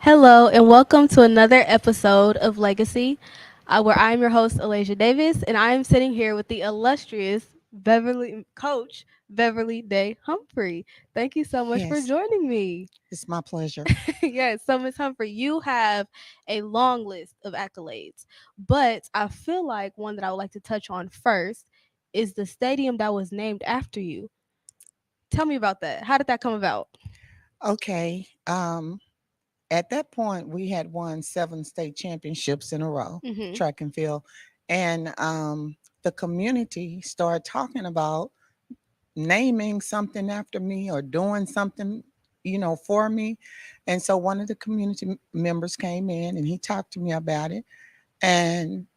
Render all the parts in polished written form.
Hello, and welcome to another episode of Legacy, where I'm your host, Alaysia Davis, and I am sitting here with the illustrious Beverly Day-Humphrey. Thank you so much for Yes, joining me. it's my pleasure. Yes, so Ms. Humphrey, you have a long list of accolades, but I feel like one that I would like to touch on first is the stadium that was named after you. Tell me about that. How did that come about? Okay. At that point, we had won 7 state championships in a row, Mm-hmm. track and field, and the community started talking about naming something after me or doing something, for me. And so one of the community members came in and he talked to me about it, and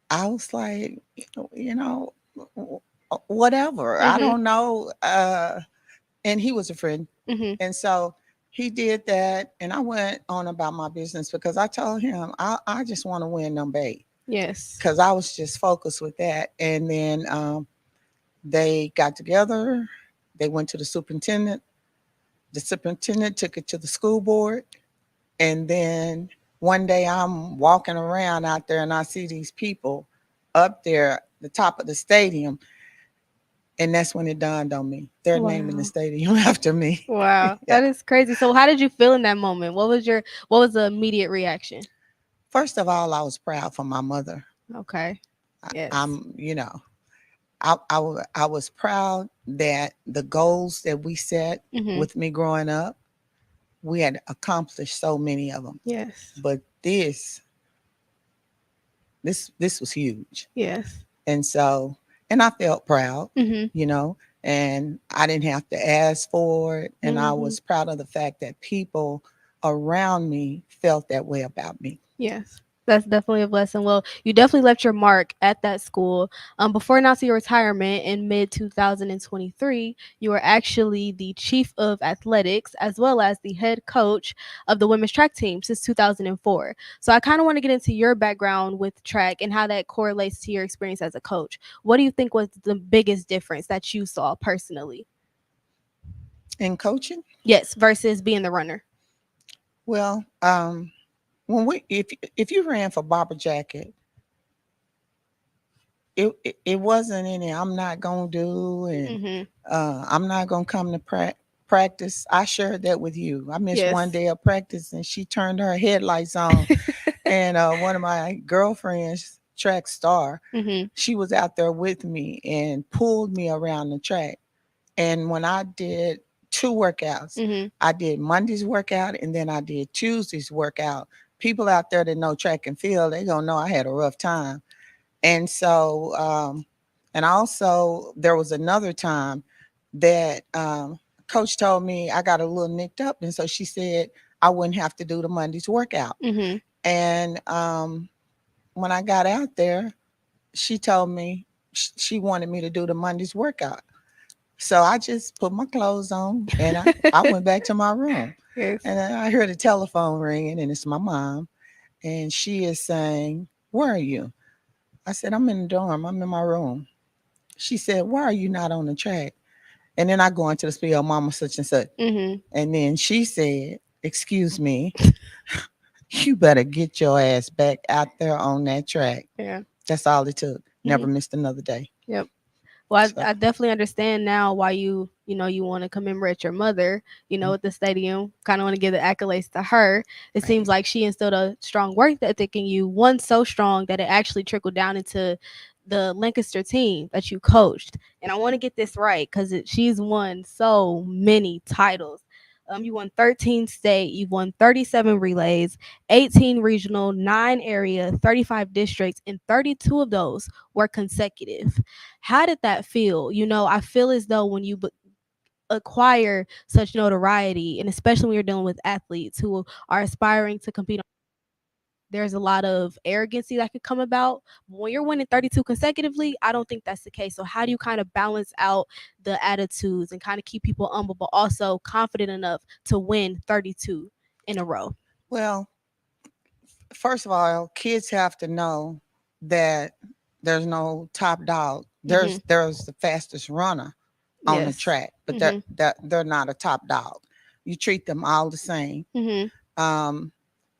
I was like, whatever. I Mm-hmm. don't know. And he was a friend. Mm-hmm. And so he did that. And I went on about my business because I told him I just want to win number 8 Yes. because I was just focused with that. And then they got together. They went to the superintendent. The superintendent took it to the school board. And then one day I'm walking around out there and I see these people up there, the top of the stadium. And that's when it dawned on me. They're naming the Wow. stadium after me. Wow, Yeah. that is crazy. So how did you feel in that moment? What was the immediate reaction? First of all, I was proud for my mother. Okay. I, Yes. I'm, you know, I was proud that the goals that we set Mhm. with me growing up, we had accomplished so many of them. Yes. But this was huge. Yes. And so, and I felt proud, Mhm. you know, and I didn't have to ask for it. And I Mhm. was proud of the fact that people around me felt that way about me. Yes. That's definitely a blessing. Well, you definitely left your mark at that school. Before announcing your retirement in mid 2023, you were actually the chief of athletics as well as the head coach of the women's track team since 2004. So I kind of want to get into your background with track and how that correlates to your experience as a coach. What do you think was the biggest difference that you saw personally? In coaching, Yes, versus being the runner. well, when if you ran for Barbara Jacket, it wasn't any I'm not gonna do and Mm-hmm. I'm not gonna come to practice. I shared that with you. I missed one Yes. day of practice and she turned her headlights on, and one of my girlfriends, track star, Mm-hmm. she was out there with me and pulled me around the track. And when I did 2 workouts, Mm-hmm. I did Monday's workout and then I did Tuesday's workout. People out there that know track and field, they gonna know I had a rough time. And so, and also there was another time that coach told me I got a little nicked up, and so she said I wouldn't have to do the Monday's workout. Mm-hmm. And when I got out there, she told me she wanted me to do the Monday's workout. So I just put my clothes on and I went back to my room. Yes. And then I heard the telephone ringing, and it's my mom. And she is saying, "Where are you?" I said, "I'm in the dorm. I'm in my room." She said, "Why are you not on the track?" And then I go into the spiel, "Mama such and such." Mm-hmm. And then she said, "Excuse me, you better get your ass back out there on that track." Yeah. That's all it took. Mm-hmm. Never missed another day. Yep. Well, So I definitely understand now why you want to commemorate your mother, mm, at the stadium. Kind of want to give the accolades to her. It seems right. like she instilled a strong work ethic in you, one so strong that it actually trickled down into the Lancaster team that you coached. And I want to get this right because she's won so many titles. You won 13 state, you've won 37 relays, 18 regional, 9 area, 35 districts, and 32 of those were consecutive. How did that feel? I feel as though when you acquire such notoriety, and especially when you're dealing with athletes who are aspiring to compete, there's a lot of arrogancy that could come about. But when you're winning 32 consecutively, I don't think that's the case. So how do you kind of balance out the attitudes and kind of keep people humble, but also confident enough to win 32 in a row? Well, first of all, kids have to know that there's no top dog. Hmm. There's the fastest runner on the Yes. track, but Hmm. they're not a top dog. You treat them all the same. Hmm. Um,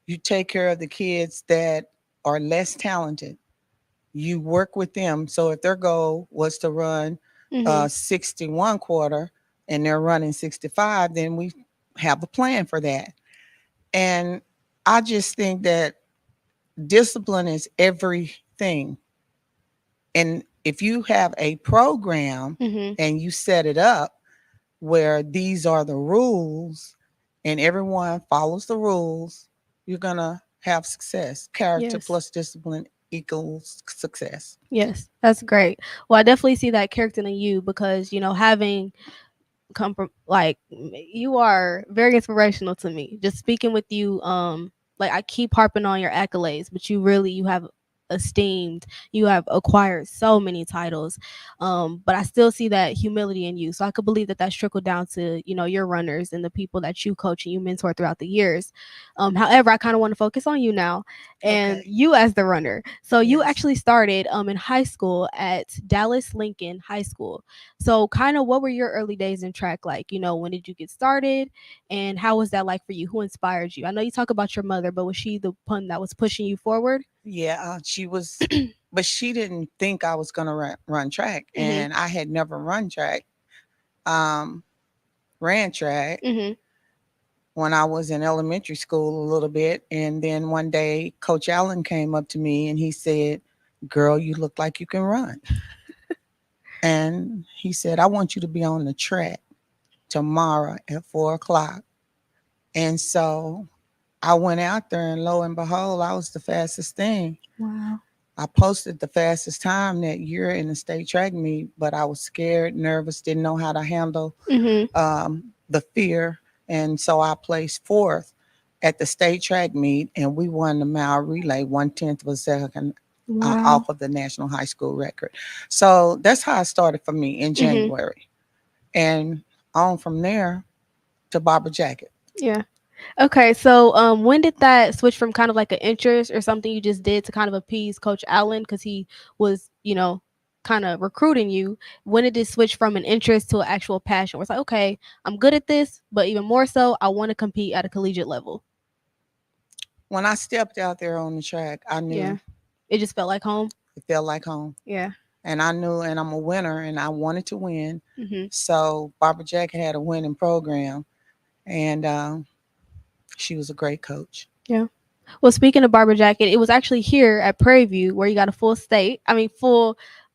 You take care of the kids that are less talented. You work with them. So if their goal was to run Mhm. 61 quarter and they're running 65, then we have a plan for that. And I just think that discipline is everything. And if you have a program Mhm. and you set it up where these are the rules and everyone follows the rules, you're going to have success. Character Yes. plus discipline equals success. Yes. That's great. Well, I definitely see that character in you because, having come from like you are very inspirational to me. Just speaking with you, like I keep harping on your accolades, but you have esteemed, you have acquired so many titles, but I still see that humility in you, so I could believe that that's trickled down to your runners and the people that you coach and you mentor throughout the years. However, I kind of want to focus on you now and Okay. you as the runner. So you Yes. actually started in high school at Dallas Lincoln High School. So, kind of, what were your early days in track like? When did you get started, and how was that like for you? Who inspired you? I know you talk about your mother, but was she the one that was pushing you forward? Yeah, she was, but she didn't think I was going to run track. Mhm. And I had never run track, um, ran track Mhm. when I was in elementary school a little bit. And then one day, Coach Allen came up to me and he said, "Girl, you look like you can run." And he said, "I want you to be on the track tomorrow at 4 o'clock." And so I went out there, and lo and behold, I was the fastest thing. Wow. I posted the fastest time that year in the state track meet, but I was scared, nervous, didn't know how to handle Mhm. the fear. And so I placed fourth at the state track meet, and we won the mile relay 1/10 of a second Wow. off of the national high school record. So that's how it started for me in Mhm. January. And on from there to Barber Jacket. Yeah. Okay, so when did that switch from kind of like an interest or something you just did to kind of appease Coach Allen because he was, kind of recruiting you? When did it switch from an interest to an actual passion? Where it's like, okay, I'm good at this, but even more so, I want to compete at a collegiate level. When I stepped out there on the track, I Yeah, knew it just felt like home. it felt like home. Yeah. And I knew, and I'm a winner, and I wanted to win. Mhm. So Barbara Jack had a winning program, and she was a great coach. Yeah. Well, speaking of Barber Jacket, it was actually here at Prairie View where you got a full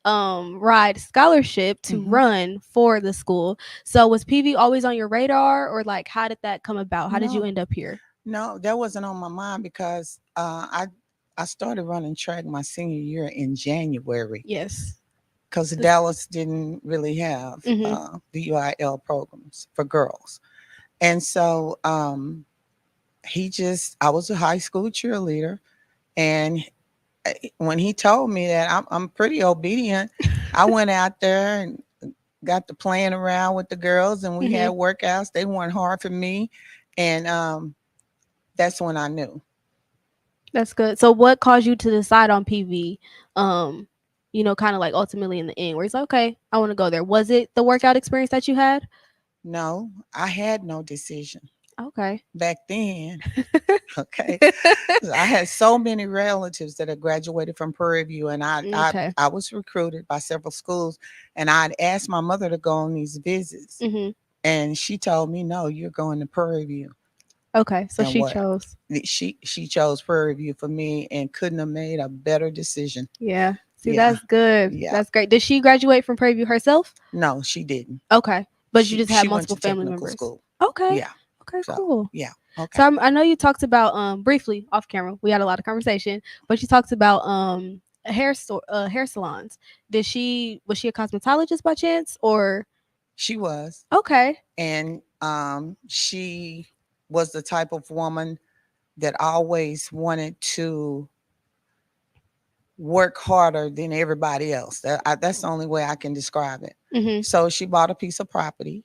ride scholarship to Hmm. run for the school. So was PV always on your radar, or like how did that come about? How did you No, end up here? no, that wasn't on my mind because I started running track my senior year in January Yes. because This- Dallas didn't really have Mhm. the UIL programs for girls, and so I was a high school cheerleader, and when he told me that, I'm pretty obedient. I went out there and got to playing around with the girls, and we had Mhm. workouts. They weren't hard for me, and that's when I knew. That's good. So what caused you to decide on PV? Kind of like ultimately in the end, where he's like, okay, I want to go there. Was it the workout experience that you had? No, I had no decision Okay. back then. Okay, I had so many relatives that had graduated from Prairie View, and Okay. I was recruited by several schools, and I'd asked my mother to go on these visits, Mhm. and she told me, "No, you're going to Prairie View." Okay. So And she what chose. she chose Prairie View for me and couldn't have made a better decision. Yeah. See, Yeah, that's good. yeah. That's great. Did she graduate from Prairie View herself? No, she didn't. Okay. But you just had She went multiple to family technical members. school. Okay. Yeah. Okay, So cool. yeah. So Okay. I know you talked about briefly off camera. We had a lot of conversation, but you talked about hair salons. Was she a cosmetologist by chance or She was, okay. and she was the type of woman that always wanted to work harder than everybody else. That's the only way I can describe it. Mhm. So she bought a piece of property,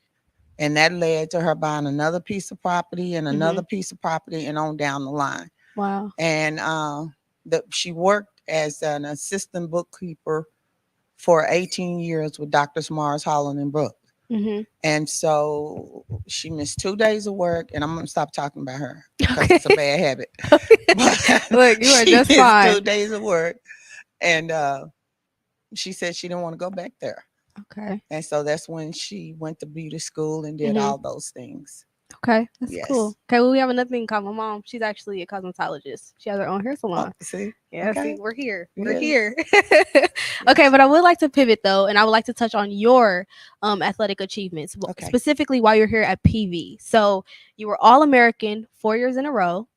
and that led to her buying another piece of property and another Mhm. piece of property and on down the line. Wow. And she worked as an assistant bookkeeper for 18 years with Doctors Mars, Holland, and Brooks. Mm-hmm. And so she missed 2 days of work, and I'm gonna stop talking about her because Okay. it's a bad habit. But Look, you are she just missed fine. 2 days of work, and she said she didn't want to go back there. Okay. And so that's when she went to beauty school and did Mm-hmm. all those things. Okay, that's cool. Yes. Okay, well, we have another thing called my mom. She's actually a cosmetologist. She has her own hair Oh, salon. see? Yeah, see, Okay. we're here. We're Yes. here. Okay, Yes. but I would like to pivot though, and I would like to touch on your athletic achievements, Okay. specifically while you're here at PV. So you were All American 4 years in a row,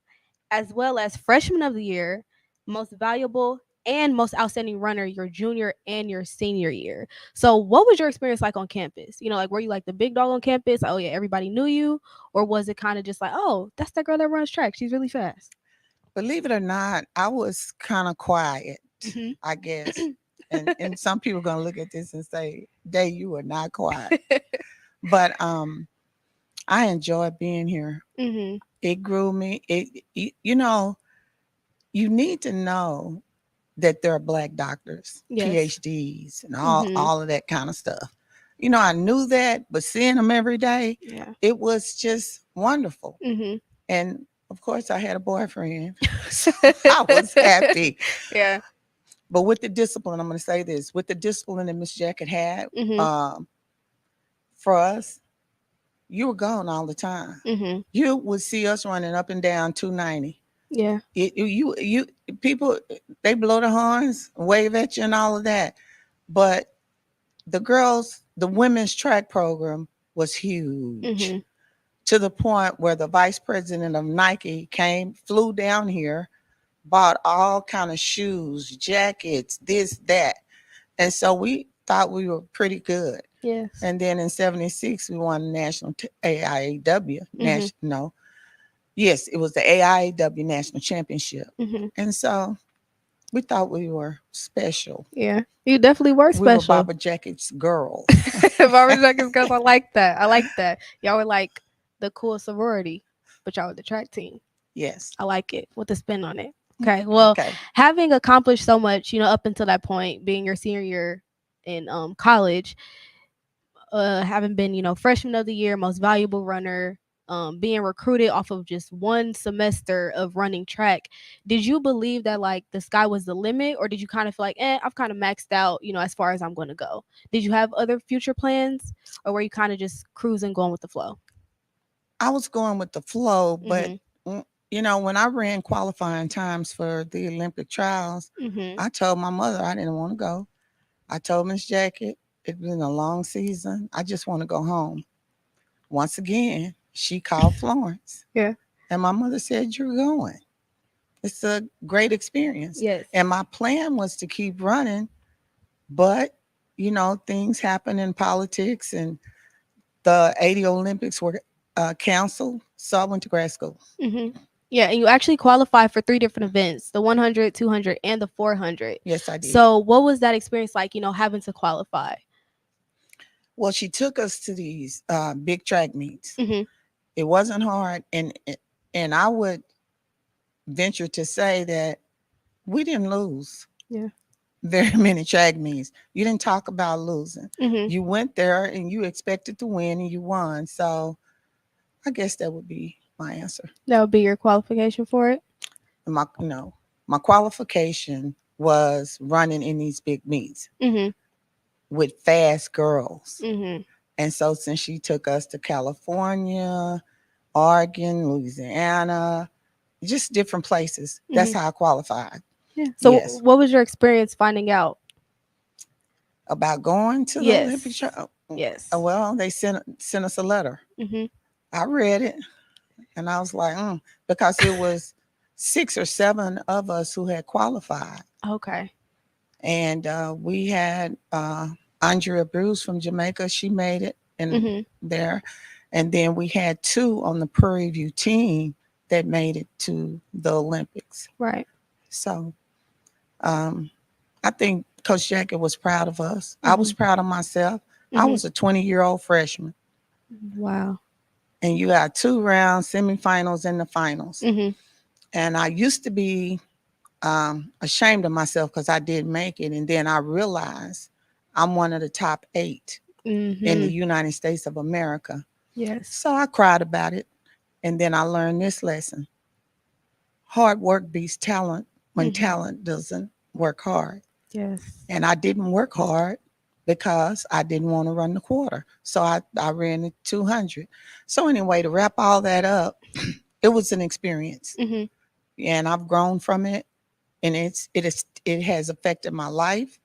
as well as Freshman of the Year, Most Valuable, and Most Outstanding Runner your junior and your senior year. So, what was your experience like on campus? You know, like were you like the big dog on campus? Oh yeah, everybody knew you, or was it kind of just like, oh, that's that girl that runs track. She's really fast. Believe it or not, I was kind of quiet, Hmm. I guess. And some people gonna look at this and say, "Day, you are not quiet." But I enjoyed being here. Hmm. It grew me. You know, you need to know that there are black doctors, Yes. PhDs, and all Hmm. all of that kind of stuff. You know, I knew that, but seeing them every day, Yeah. it was just wonderful. Hmm. And of course, I had a boyfriend, so I was happy. Yeah. But with the discipline, I'm going to say this: with the discipline that Miss Jacket had Hmm. um, for us, you were gone all the time. Hmm. You would see us running up and down 290. Yeah. You people, they blow the horns, wave at you, and all of that. But the women's track program was huge, Hmm. to the point where the vice president of Nike flew down here, bought all kind of shoes, jackets, this, that. And so we thought we were pretty good. Yes. And then in 76, we won the national AIAW, Hmm. national, no, yes, it was the AIAW national championship. Hmm. And so we thought we were special. Yeah. You definitely were We were special. Baba Jacket's girls. Barbara Jenkins girls, I like that. I like that. Y'all were like the cool sorority, but y'all were the track team. Yes. I like it with the spin on it. Okay. Well, Okay. having accomplished so much, up until that point, being your senior year in college, having been, freshman of the year, most valuable runner, being recruited off of just one semester of running track, did you believe that like the sky was the limit, or did you kind of feel like, I've kind of maxed out, as far as I'm going to go? Did you have other future plans, or were you kind of just cruising, going with the flow? I was going with the flow, but Mhm. when I ran qualifying times for the Olympic trials, Mhm. I told my mother I didn't want to go. I told Miss Jacket it's been a long season. I just want to go home. Once again, she called Florence, Yeah. and my mother said, "You're going. It's a great experience." Yes. And my plan was to keep running, but things happen in politics, and the 80 Olympics were canceled. So I went to grad school. Mhm. Yeah, and you actually qualified for three different events: the 100, 200, and the 400. Yes, I did. So, what was that experience like? Having to qualify. Well, she took us to these big track meets. Mhm. It wasn't hard, and I would venture to say that we didn't lose Yeah. very many track meets. You didn't talk about losing. Mhm. You went there and you expected to win, and you won. So I guess that would be my answer. That would be your qualification for it. And my qualification was running in these big meets Mhm. with fast girls. Mhm. And so since she took us to California, Oregon, Louisiana, just different places, that's Mhm. how I qualified. Yeah. So, Yes. what was your experience finding out? About going to the Olympic Yes. trial. Yes. Well, they sent us a letter. Mhm. I read it and I was like, because it was 6 or 7 of us who had qualified. Okay. And we had Andrea Bruce from Jamaica. She made it in Mhm. there. And then we had 2 on the Prairie View team that made it to the Olympics. Right. So um, I think Coach Jacket was proud of us. I was Mhm. proud of myself. I Mhm. was a 20-year-old freshman. Wow. And you got 2 rounds, semifinals, and the finals. Mhm. And I used to be ashamed of myself because I didn't make it. And then I realized I'm one of the top 8. in the Mhm. United States of America. Yes. So I cried about it. And then I learned this lesson: hard work beats talent when Mhm. talent doesn't work hard. Yes. And I didn't work hard because I didn't want to run the quarter. So I ran the 200. So, anyway, to wrap all that up, it was an experience. Mhm. And I've grown from it. And it has affected my life,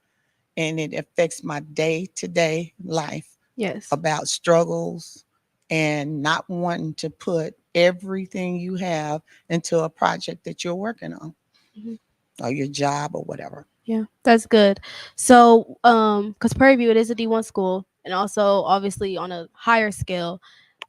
and it affects my day to day life, Yes. about struggles and not wanting to put everything you have into a project that you're working on, Mhm. or your job or whatever. Yeah, that's good. So, because Prairie View, it is a D1 school, and also obviously on a higher scale,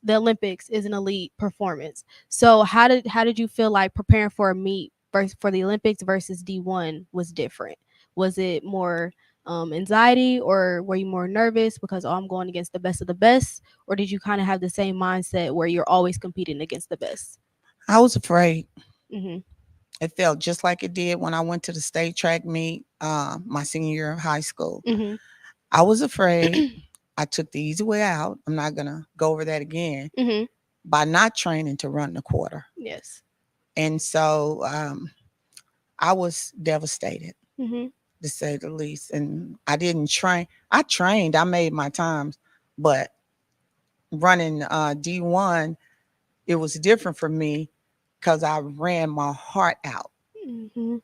the Olympics is an elite performance. So, how did you feel like preparing for a meet versus for the Olympics versus D1 was different? Was it more anxiety, or were you more nervous because, oh, I'm going against the best of the best, or did you kind of have the same mindset where you're always competing against the best? I was afraid. Mhm. It felt just like it did when I went to the state track meet my senior year of high school. Mhm. I was afraid. I took the easy way out. I'm not going to go over that again, Mhm. by not training to run the quarter. Yes. And so I was devastated, Mhm. to say the least. And I didn't train. I trained, I made my times, but running D1, it was different for me because I ran my heart out. Mhm.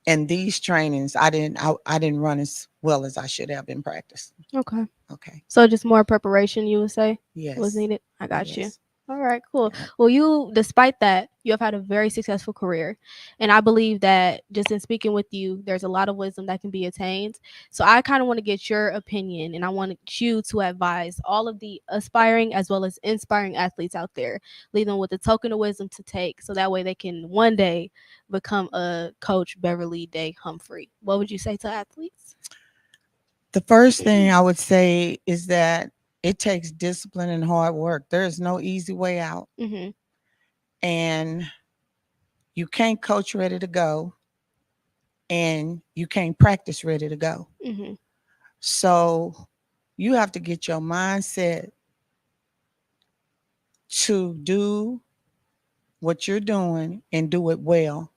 And these trainings, I didn't run as well as I should have in practice. Okay. Okay. So just more preparation, you would say, was Yes. needed. I got you. Yes. All right, cool. Yeah. Well, you, despite that, you have had a very successful career. And I believe that just in speaking with you, there's a lot of wisdom that can be attained. So I kind of want to get your opinion, and I want you to advise all of the aspiring as well as inspiring athletes out there, leave them with a token of wisdom to take so that way they can one day become a coach Beverly Day-Humphrey. What would you say to athletes? The first thing I would say is that it takes discipline and hard work. There is no easy way out. Mhm. And you can't coach ready to go, and you can't practice ready to go. Mhm. So you have to get your mindset to do what you're doing and do it well.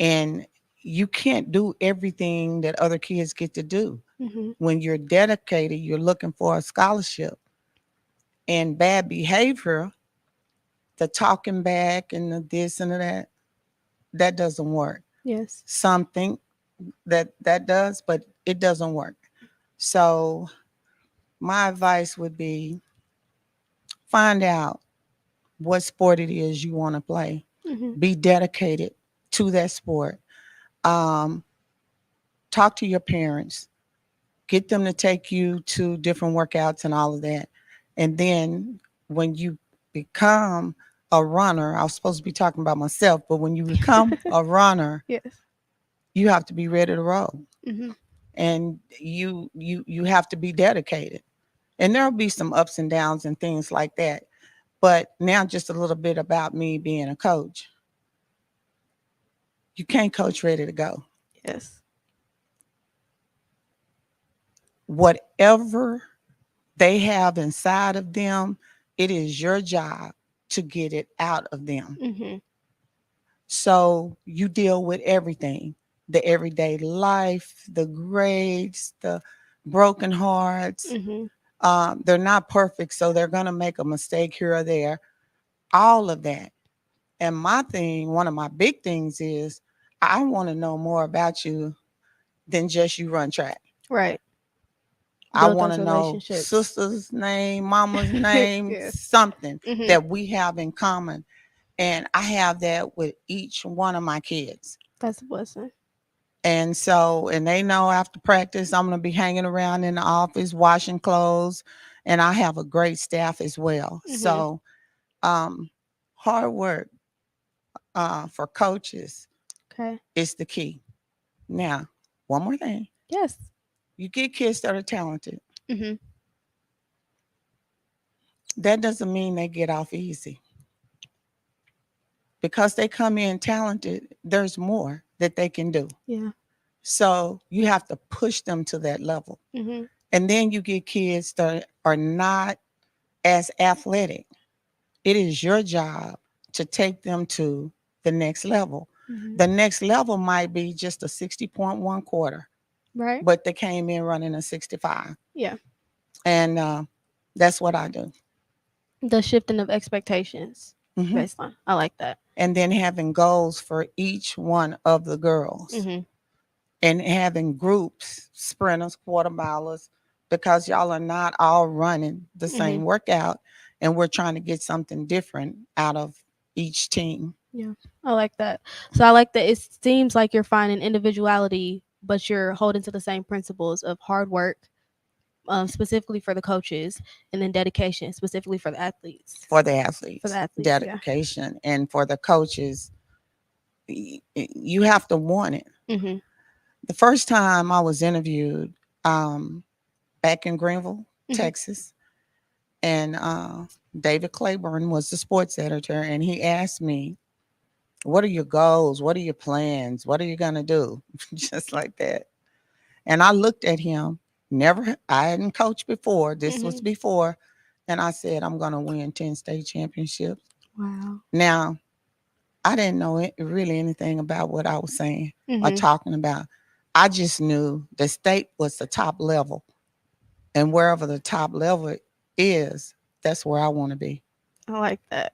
And you can't do everything that other kids get to do. Mhm. When you're dedicated, you're looking for a scholarship. And bad behavior, the talking back and the this and the that doesn't work. Yes. Some think that does, but it doesn't work. So my advice would be, find out what sport it is you want to play. Mhm. Be dedicated to that sport. Um, Talk to your parents. Get them to take you to different workouts and all of that. And then when you become a runner, I was supposed to be talking about myself, but when you become a runner, Yes. you have to be ready to roll. Mhm. And you have to be dedicated. And there'll be some ups and downs and things like that. But now, just a little bit about me being a coach. You can't coach ready to go. Yes. Whatever they have inside of them, it is your job to get it out of them. Mhm. So you deal with everything: the everyday life, the grades, the broken hearts. Mhm. They're not perfect, so they're going to make a mistake here or there, all of that. And my thing, one of my big things is, I want to know more about you than just you run track. Right. I Build want those to know relationships. sister's name, mama's name, Yes. something Mhm. that we have in common. And I have that with each one of my kids. That's a blessing. And so, and they know after practice, I'm going to be hanging around in the office, washing clothes. And I have a great staff as well. Mhm. So, um, hard work for coaches Okay. is the key. Now, one more thing: Yes. you get kids that are talented. Mhm. That doesn't mean they get off easy. Because they come in talented, there's more that they can do. Yeah. So you have to push them to that level. Mhm. And then you get kids that are not as athletic. It is your job to take them to the next level. Hmm. The next level might be just a 60.1 quarter, Right. but they came in running a 65. Yeah. And that's what I do. The shifting of expectations. Hmm. Baseline. I like that. And then having goals for each one of the girls Hmm. and having groups, sprinters, quarter milers, because y'all are not all running the Hmm. same workout. And we're trying to get something different out of each team. Yeah. I like that. So I like that it seems like you're finding individuality, but you're holding to the same principles of hard work, specifically for the coaches, and then dedication, specifically for the athletes. For the For the athletes, athletes, yeah. dedication, and for the coaches, you have to want it. Mhm. The first time I was interviewed back in Greenville, Mhm. Texas, and David Claiborne was the sports editor, and he asked me, "What are your goals? What are your plans? What are you gonna do?" Just like that. And I looked at him. Never, I hadn't coached before. This was Mhm. before, and I said, "I'm gonna win 10 state championships." Wow. Now, I didn't know really anything about what I was saying or Mhm. talking about. I just knew the state was the top level, and wherever the top level is, that's where I want to be. I like that.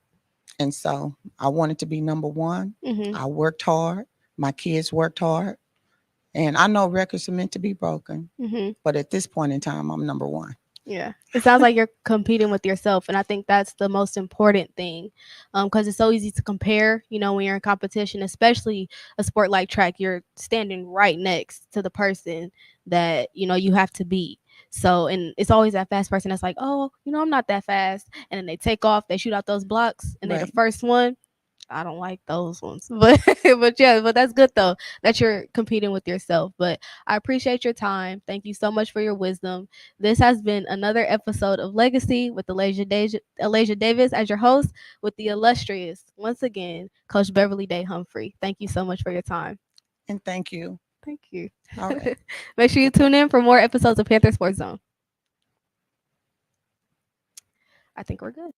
And so I wanted to be number one. Mhm. I worked hard. My kids worked hard. And I know records are meant to be broken, Mhm. but at this point in time, I'm number one. Yeah. It sounds like you're competing with yourself, and I think that's the most important thing, because it's so easy to compare. You know, when you're in competition, especially a sport like track, you're standing right next to the person that you have to beat. So, and it's always that fast person that's like, oh, I'm not that fast, and then they take off, they shoot out those blocks, and they're the Right. first one. I don't like those ones. But but that's good though that you're competing with yourself. But I appreciate your time. Thank you so much for your wisdom. This has been another episode of Legacy with Alaysia Davis as your host with the illustrious, once again, Coach Beverly Day-Humphrey. Thank you so much for your time. And thank you. Thank you. All right. Make sure you Goodbye. tune in for more episodes of Panther Sports Zone. I think we're good.